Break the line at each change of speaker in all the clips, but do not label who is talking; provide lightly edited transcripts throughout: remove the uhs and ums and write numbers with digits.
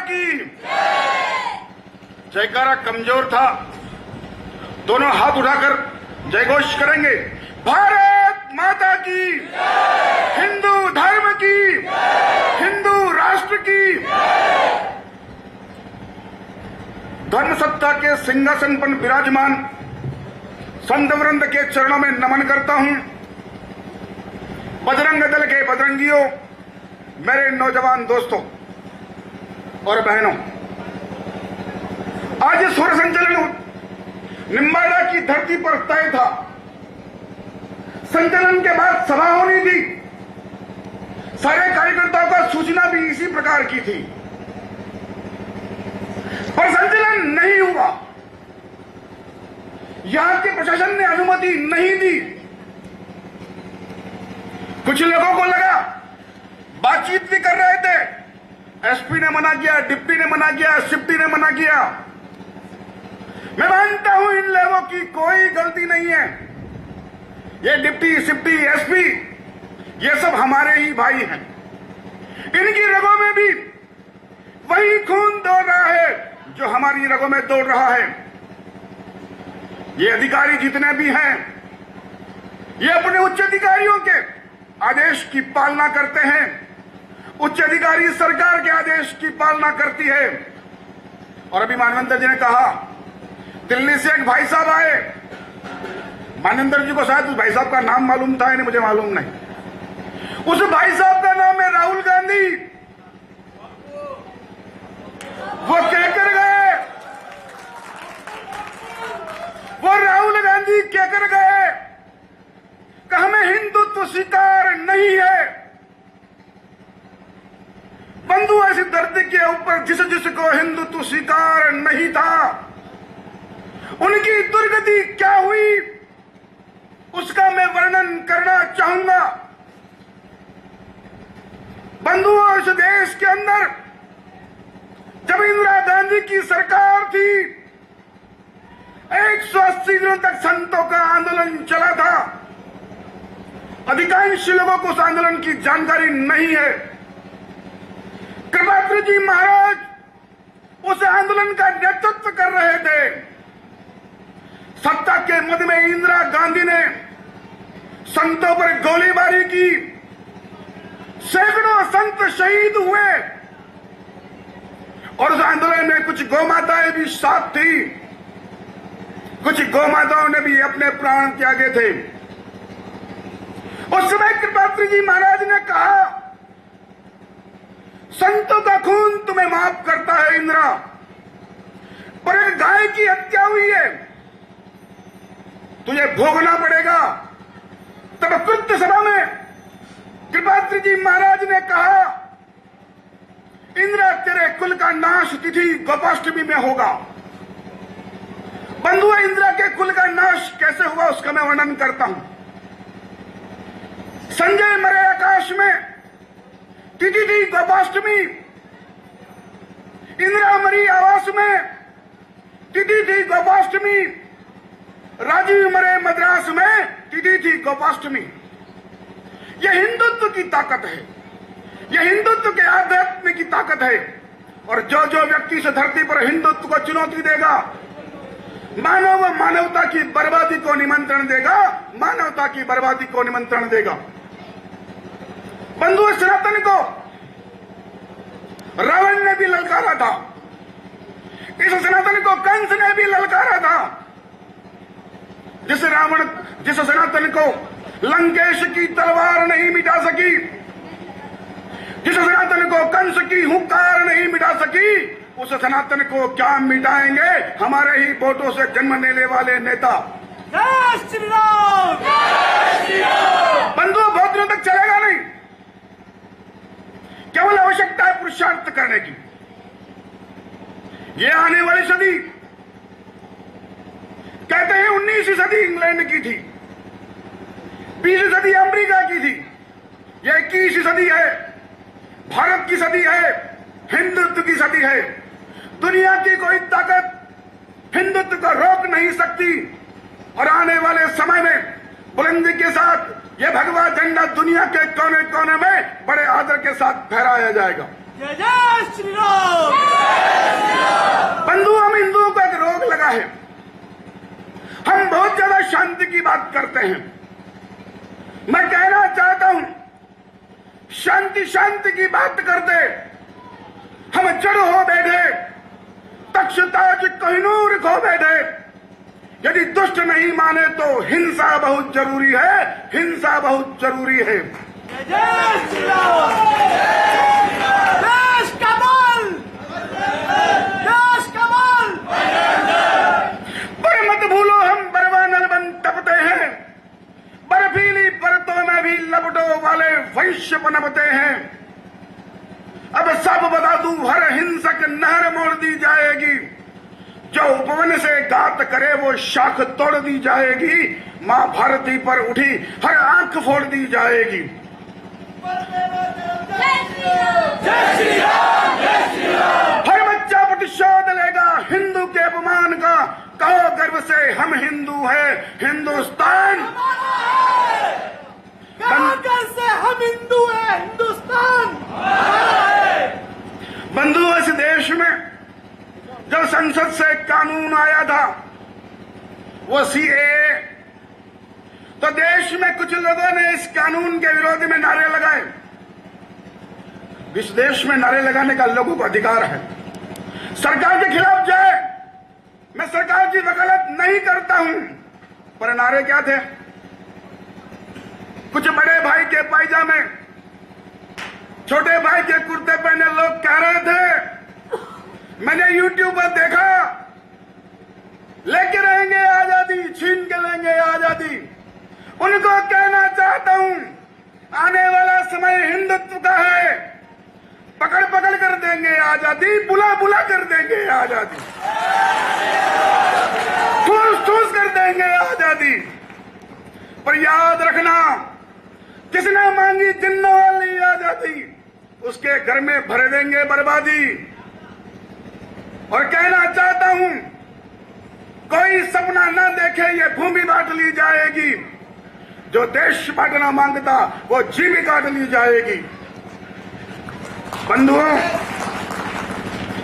की। जयकारा कमजोर था, दोनों हाथ उठाकर जयघोष करेंगे। भारत माता की, हिंदू धर्म की, हिंदू राष्ट्र की। धर्म सत्ता के सिंहासन पर विराजमान संत वृंद के चरणों में नमन करता हूं। बजरंग दल के बजरंगियों, मेरे नौजवान दोस्तों और बहनों, आज सूर्य संचलन निम्बाड़ा की धरती पर तय था। संचलन के बाद सभा होनी थी। सारे कार्यकर्ताओं का सूचना भी इसी प्रकार की थी, पर संचलन नहीं हुआ। यहां के प्रशासन ने अनुमति नहीं दी। कुछ लोगों को लगा, बातचीत भी कर रहे थे, एसपी ने मना किया, डिप्टी ने मना किया, सिप्टी ने मना किया। मैं मानता हूं इन लोगों की कोई गलती नहीं है। ये डिप्टी, सिप्टी, एसपी, ये सब हमारे ही भाई हैं। इनकी रगों में भी वही खून दौड़ रहा है जो हमारी रगों में दौड़ रहा है। ये अधिकारी जितने भी हैं, ये अपने उच्च अधिकारियों के आदेश की पालना करते हैं। उच्च अधिकारी सरकार के आदेश की पालना करती है। और अभी मानवेंद्र जी ने कहा, दिल्ली से एक भाई साहब आए। मानवेंद्र जी को शायद उस भाई साहब का नाम मालूम था, इन्हें मुझे मालूम नहीं। उस भाई साहब का नाम है राहुल गांधी। वो कहकर गए, वो राहुल गांधी कहकर गए कि हमें हिंदुत्व स्वीकार नहीं है। बंधु, ऐसी धरती के ऊपर जिसको हिंदुत्व स्वीकार नहीं था, उनकी दुर्गति क्या हुई उसका मैं वर्णन करना चाहूंगा। बंधुओं, इस देश के अंदर जब इंदिरा गांधी की सरकार थी, 180 दिनों तक संतों का आंदोलन चला था। अधिकांश लोगों को उस आंदोलन की जानकारी नहीं है। कृपात्री जी महाराज उस आंदोलन का नेतृत्व कर रहे थे। सत्ता के मद में इंदिरा गांधी ने संतों पर गोलीबारी की, सैकड़ों संत शहीद हुए और उस आंदोलन में कुछ गौमाताएं भी साथ थी। कुछ गौमाताओं ने भी अपने प्राण त्यागे थे। उस समय कृपात्री जी महाराज ने कहा, संतों का खून तुम्हें माफ करता है इंदिरा, पर एक गाय की हत्या हुई है, तुझे भोगना पड़ेगा। तब कृत्य सभा में कृपात्री जी महाराज ने कहा, इंदिरा, तेरे कुल का नाश तिथि गोपाष्टमी में होगा। बंधुओं, इंदिरा के कुल का नाश कैसे हुआ उसका मैं वर्णन करता हूं। संजय मरे आकाश में तिथि थी गोपाष्टमी। इंदिरा मरी आवास में तिथि थी गोपाष्टमी। राजीव मरे मद्रास में तिथि थी गोपाष्टमी। यह हिंदुत्व की ताकत है, यह हिंदुत्व के आध्यात्म की ताकत है। और जो जो व्यक्ति इस धरती पर हिंदुत्व को चुनौती देगा, मानव व मानवता की बर्बादी को निमंत्रण देगा, मानवता की बर्बादी को निमंत्रण देगा। बंधुओं, सनातन को रावण ने भी ललकारा था, इस सनातन को कंस ने भी ललकारा था। जिस सनातन को लंकेश की तलवार नहीं मिटा सकी, जिस सनातन को कंस की हुंकार नहीं मिटा सकी, उस सनातन को क्या मिटाएंगे हमारे ही वोटों से जन्म लेने वाले नेता।
जय श्री राम, जय श्री राम।
बंधुओं, बहुत दिनों तक चलेगा नहीं, केवल आवश्यकता है पुरुषार्थ करने की। ये आने वाली सदी, कहते हैं 19वीं सदी इंग्लैंड की थी, 20वीं सदी अमेरिका की थी, यह 21वीं सदी है, भारत की सदी है, हिंदुत्व की सदी है। दुनिया की कोई ताकत हिंदुत्व को रोक नहीं सकती। और आने वाले समय में बुलंदी के साथ यह भगवा झंडा दुनिया के कोने कोने में बड़े आदर के साथ फहराया जाएगा।
जय जय श्री राम।
है। हम बहुत ज्यादा शांति की बात करते हैं। मैं कहना चाहता हूं, शांति शांति की बात करते हम जड़ हो बैठे, तक्षताज कोहिनूर खो बैठे। यदि दुष्ट नहीं माने तो हिंसा बहुत जरूरी है, हिंसा बहुत जरूरी है।
जय श्री राम। देश का बल, देश का बल।
पर मत भूलो हम बरवानल बन तपते हैं, बर्फीली परतों में भी लपटों वाले वैश्य पनपते हैं। अब सब बता दूं, हर हिंसक नहर मोड़ दी जाएगी, जो उपवन से घात करे वो शाख तोड़ दी जाएगी। मां भारती पर उठी हर आंख फोड़ दी जाएगी।
जय श्री राम, जय श्री राम।
हर बच्चा प्रतिशोध लेगा हिंदू के अपमान का। कहो गर्व से हम हिंदू हैं, हिंदुस्तान।
घर से हम हिंदू हैं, हिंदुस्तान।
बंधुओं, इस देश में जब संसद से कानून आया था वो सीएए, तो देश में कुछ लोगों ने इस कानून के विरोध में नारे लगाए। इस देश में नारे लगाने का लोगों को अधिकार है। सरकार के खिलाफ जाए, मैं सरकार की वकालत नहीं करता हूं, पर नारे क्या थे? कुछ बड़े भाई के पायजामे, छोटे भाई के कुर्ते पहने लोग कह रहे थे, मैंने यूट्यूब पर देखा, लेके रहेंगे आजादी, छीन के लेंगे आजादी। उनको कहना चाहता हूं, आने वाला समय हिंदुत्व का है। पकड़ पकड़ कर देंगे आजादी, बुला बुला कर देंगे आजादी, ठूस ठूस कर देंगे आजादी। पर याद रखना, किसने मांगी जिन्नों वाली आजादी, उसके घर में भर देंगे बर्बादी। और कहना चाहता हूं, कोई सपना न देखे ये भूमि बांट ली जाएगी। जो देश बांटना मांगता वो जीवी काट ली जाएगी। बंधुओं,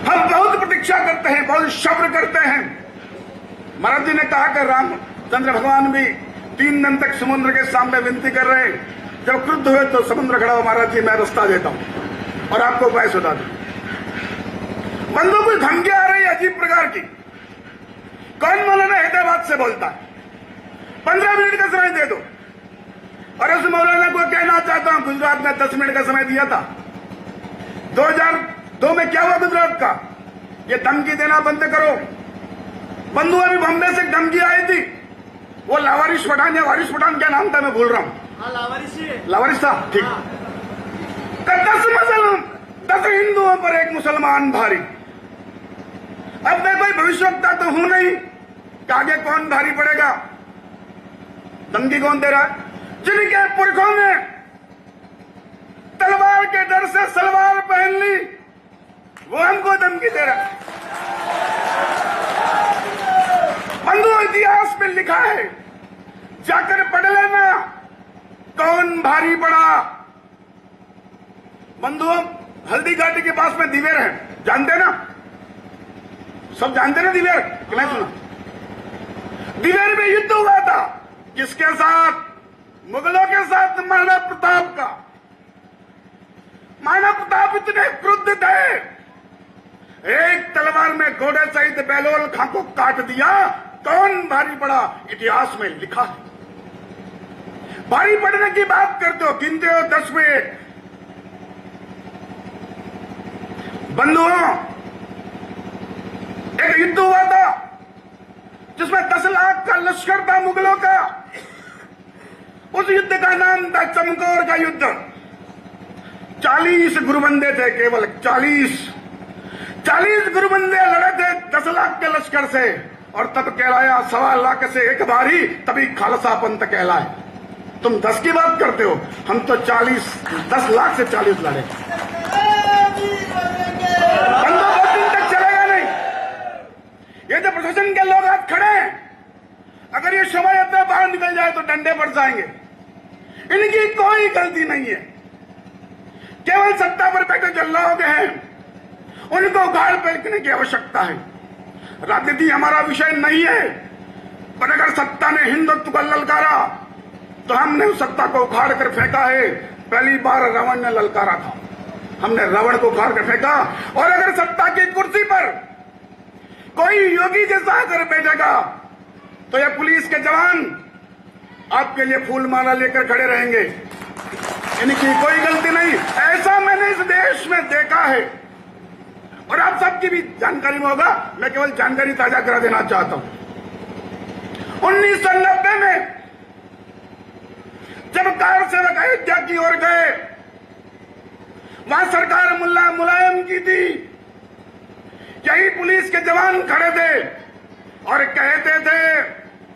हम बहुत प्रतीक्षा करते हैं, बहुत सब्र करते हैं। महाराज जी ने कहा कि रामचंद्र भगवान भी 3 दिन तक समुद्र के सामने विनती कर रहे हैं। जब क्रुद्ध हुए तो समुद्र खड़ा हो, महाराज जी मैं रास्ता देता हूं और आपको उपाय सुधा दूं। बंधु, कुछ धमकी आ रही है अजीब प्रकार की। कौन मौलाना हैदराबाद से बोलता है, 15 मिनट का समय दे दो। और उस मौलाना को कहना चाहता हूं, गुजरात ने 10 मिनट का समय दिया था। 2002 में क्या हुआ गुजरात का? ये धमकी देना बंद करो। बंधु, अभी बॉम्बे से धमकी आई थी, वो लावारिश पठान या वारिश पठान, क्या नाम था मैं भूल रहा हूं। लावारिश था, ठीक। 10 हिंदुओं पर 1 मुसलमान भारी। अब मैं कोई भविष्यवक्ता तो हूं नहीं कि आगे कौन भारी पड़ेगा। धमकी कौन दे रहा है? जिनके पुरखों ने तलवार के डर से सलवार पहन ली, वो हमको धमकी दे रहा है। बंधु, इतिहास में लिखा है, जाकर पढ़ लेना कौन भारी पड़ा। बंधुओं, हल्दी घाटी के पास में दिवेर है, जानते ना? सब जानते ना दिवेर? कि नहीं सुना? दिवेर में युद्ध हुआ था, किसके साथ? मुगलों के साथ, महाराणा प्रताप का। महाराणा प्रताप इतने क्रुद्ध थे, एक तलवार में घोड़े सहित बेलोल खां को काट दिया। कौन भारी पड़ा? इतिहास में लिखा है। भारी पड़ने की बात करते हो, गिनते हो 10 मिनट। बंधुओं, एक युद्ध हुआ था जिसमें 10 लाख का लश्कर था मुगलों का। उस युद्ध का नाम था चमकौर का युद्ध। 40 गुरुबंदे थे, केवल 40 गुरुबंदे लड़े थे 10 लाख के लश्कर से। और तब कहलाया 1.25 लाख से एक बारी, तभी खालसा पंथ कहलाए। तुम 10 की बात करते हो, हम तो 10 लाख से 40 लड़े। बहुत दिन तक चलेगा नहीं। ये जो प्रशासन के लोग आज खड़े हैं, अगर ये शोभा यात्रा बाहर निकल जाए तो डंडे पड़ जाएंगे। इनकी कोई गलती नहीं है, केवल सत्ता पर बैठे जो लोग हैं उनको गाड़ फेंकने की आवश्यकता है। राजनीति हमारा विषय नहीं है, पर अगर सत्ता ने हिंदुत्व को ललकारा तो हमने उस सत्ता को उखाड़ कर फेंका है। पहली बार रावण ने ललकारा था, हमने रावण को उखाड़ कर फेंका। और अगर सत्ता की कुर्सी पर कोई योगी जैसा आकर बैठेगा तो ये पुलिस के जवान आपके लिए फूल माला लेकर खड़े रहेंगे, इनकी कोई गलती नहीं। ऐसा मैंने इस देश में देखा है और आप सबकी भी जानकारी में होगा, मैं केवल जानकारी ताजा करा देना चाहता हूं। 1990 में जब कार सेवक अयोध्या की ओर गए, वहां सरकार मुलायम की थी, यही पुलिस के जवान खड़े थे और कहते थे